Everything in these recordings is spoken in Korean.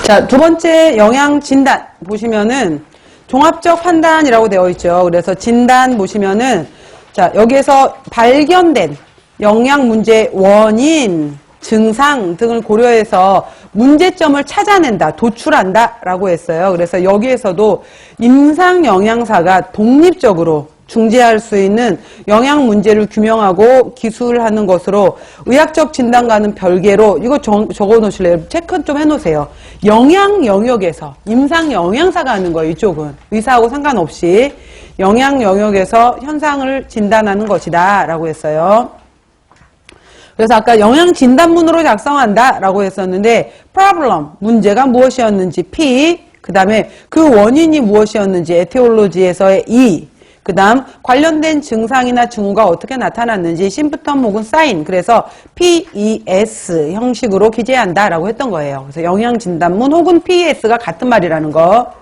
자, 두 번째 영양 진단 보시면은 종합적 판단이라고 되어 있죠. 그래서 진단 보시면은 자, 여기에서 발견된 영양 문제 원인, 증상 등을 고려해서 문제점을 찾아낸다, 도출한다 라고 했어요. 그래서 여기에서도 임상 영양사가 독립적으로 중재할 수 있는 영양 문제를 규명하고 기술하는 것으로 의학적 진단과는 별개로 이거 적어 놓으실래요? 체크 좀 해놓으세요. 영양 영역에서 임상 영양사가 하는 거예요. 이쪽은 의사하고 상관없이 영양 영역에서 현상을 진단하는 것이다 라고 했어요. 그래서 아까 영양 진단문으로 작성한다 라고 했었는데 problem, 문제가 무엇이었는지 P, 그 다음에 그 원인이 무엇이었는지 에티올로지에서의 E, 그 다음 관련된 증상이나 징후가 어떻게 나타났는지 심부텀 혹은 사인, 그래서 PES 형식으로 기재한다 라고 했던 거예요. 그래서 영양진단문 혹은 PES가 같은 말이라는 거.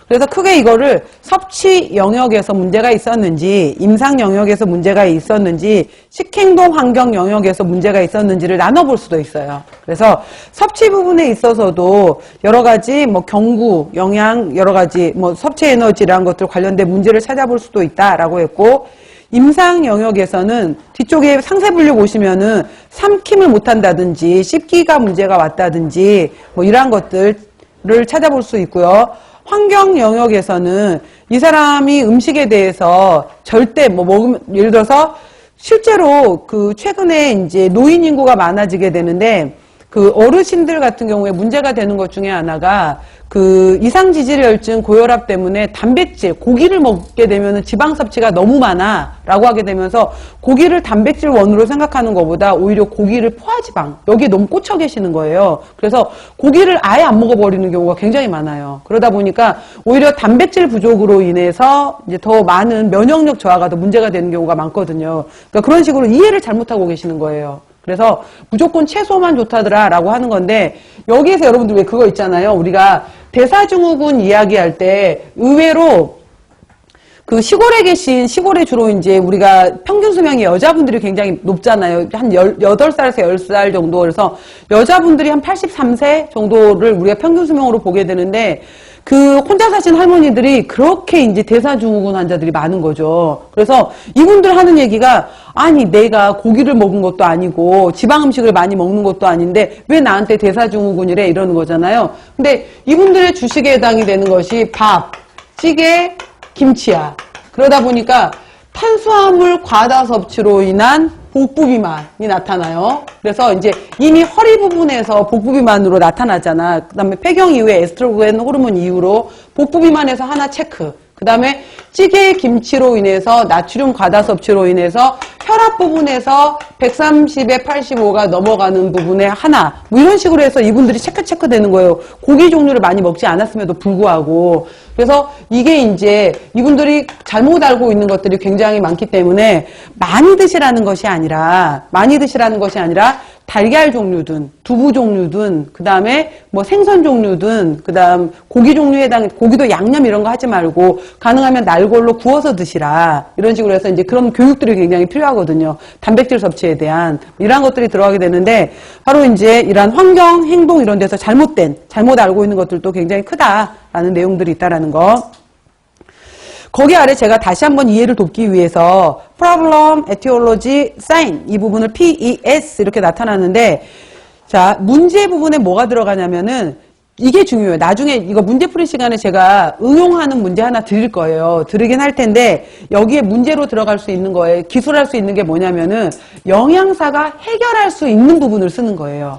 그래서 크게 이거를 섭취 영역에서 문제가 있었는지, 임상 영역에서 문제가 있었는지, 식행동 환경 영역에서 문제가 있었는지를 나눠볼 수도 있어요. 그래서 섭취 부분에 있어서도 여러 가지 뭐 경구, 영양, 여러 가지 뭐 섭취 에너지라는 것들 관련된 문제를 찾아볼 수도 있다라고 했고, 임상 영역에서는 뒤쪽에 상세 분류 보시면은 삼킴을 못한다든지, 씹기가 문제가 왔다든지, 뭐 이러한 것들을 찾아볼 수 있고요. 환경 영역에서는 이 사람이 음식에 대해서 절대 뭐 먹으면, 예를 들어서 실제로 그 최근에 이제 노인 인구가 많아지게 되는데 그 어르신들 같은 경우에 문제가 되는 것 중에 하나가 그 이상지질혈증 고혈압 때문에 단백질, 고기를 먹게 되면 지방 섭취가 너무 많아 라고 하게 되면서 고기를 단백질 원으로 생각하는 것보다 오히려 고기를 포화지방, 여기에 너무 꽂혀 계시는 거예요. 그래서 고기를 아예 안 먹어버리는 경우가 굉장히 많아요. 그러다 보니까 오히려 단백질 부족으로 인해서 이제 더 많은 면역력 저하가 더 문제가 되는 경우가 많거든요. 그러니까 그런 식으로 이해를 잘못하고 계시는 거예요. 그래서 무조건 채소만 좋다더라 라고 하는 건데, 여기에서 여러분들 왜 그거 있잖아요. 우리가 대사증후군 이야기할 때 의외로 그 시골에 계신, 시골에 주로 이제 우리가 평균 수명이 여자분들이 굉장히 높잖아요. 한 8살에서 10살 정도. 그래서 여자분들이 한 83세 정도를 우리가 평균 수명으로 보게 되는데, 그 혼자 사신 할머니들이 그렇게 이제 대사증후군 환자들이 많은 거죠. 그래서 이분들 하는 얘기가, 아니 내가 고기를 먹은 것도 아니고 지방 음식을 많이 먹는 것도 아닌데 왜 나한테 대사증후군이래 이러는 거잖아요. 근데 이분들의 주식에 해당이 되는 것이 밥, 찌개, 김치야. 그러다 보니까 탄수화물 과다 섭취로 인한 복부 비만이 나타나요. 그래서 이제 이미 허리 부분에서 복부 비만으로 나타나잖아. 그 다음에 폐경 이후에 에스트로겐 호르몬 이후로 복부 비만에서 하나 체크. 그 다음에 찌개 김치로 인해서 나트륨 과다 섭취로 인해서 혈압 부분에서 130에 85가 넘어가는 부분에 하나, 뭐 이런 식으로 해서 이분들이 체크 되는 거예요. 고기 종류를 많이 먹지 않았음에도 불구하고. 그래서 이게 이제 이분들이 잘못 알고 있는 것들이 굉장히 많기 때문에 많이 드시라는 것이 아니라 달걀 종류든 두부 종류든 그 다음에 뭐 생선 종류든 그 다음 고기 종류에 해당, 고기도 양념 이런 거 하지 말고 가능하면 날골로 구워서 드시라, 이런 식으로 해서 이제 그런 교육들이 굉장히 필요하거든요. 단백질 섭취에 대한 이러한 것들이 들어가게 되는데, 바로 이제 이러한 환경, 행동 이런 데서 잘못 알고 있는 것들도 굉장히 크다라는 내용들이 있다라는 거. 거기 아래 제가 다시 한번 이해를 돕기 위해서 problem, etiology, sign 이 부분을 PES 이렇게 나타나는데, 자, 문제 부분에 뭐가 들어가냐면은 이게 중요해요. 나중에 이거 문제풀이 시간에 제가 응용하는 문제 하나 드릴 거예요. 드리긴 할 텐데 여기에 문제로 들어갈 수 있는 거에 기술할 수 있는 게 뭐냐면은 영양사가 해결할 수 있는 부분을 쓰는 거예요.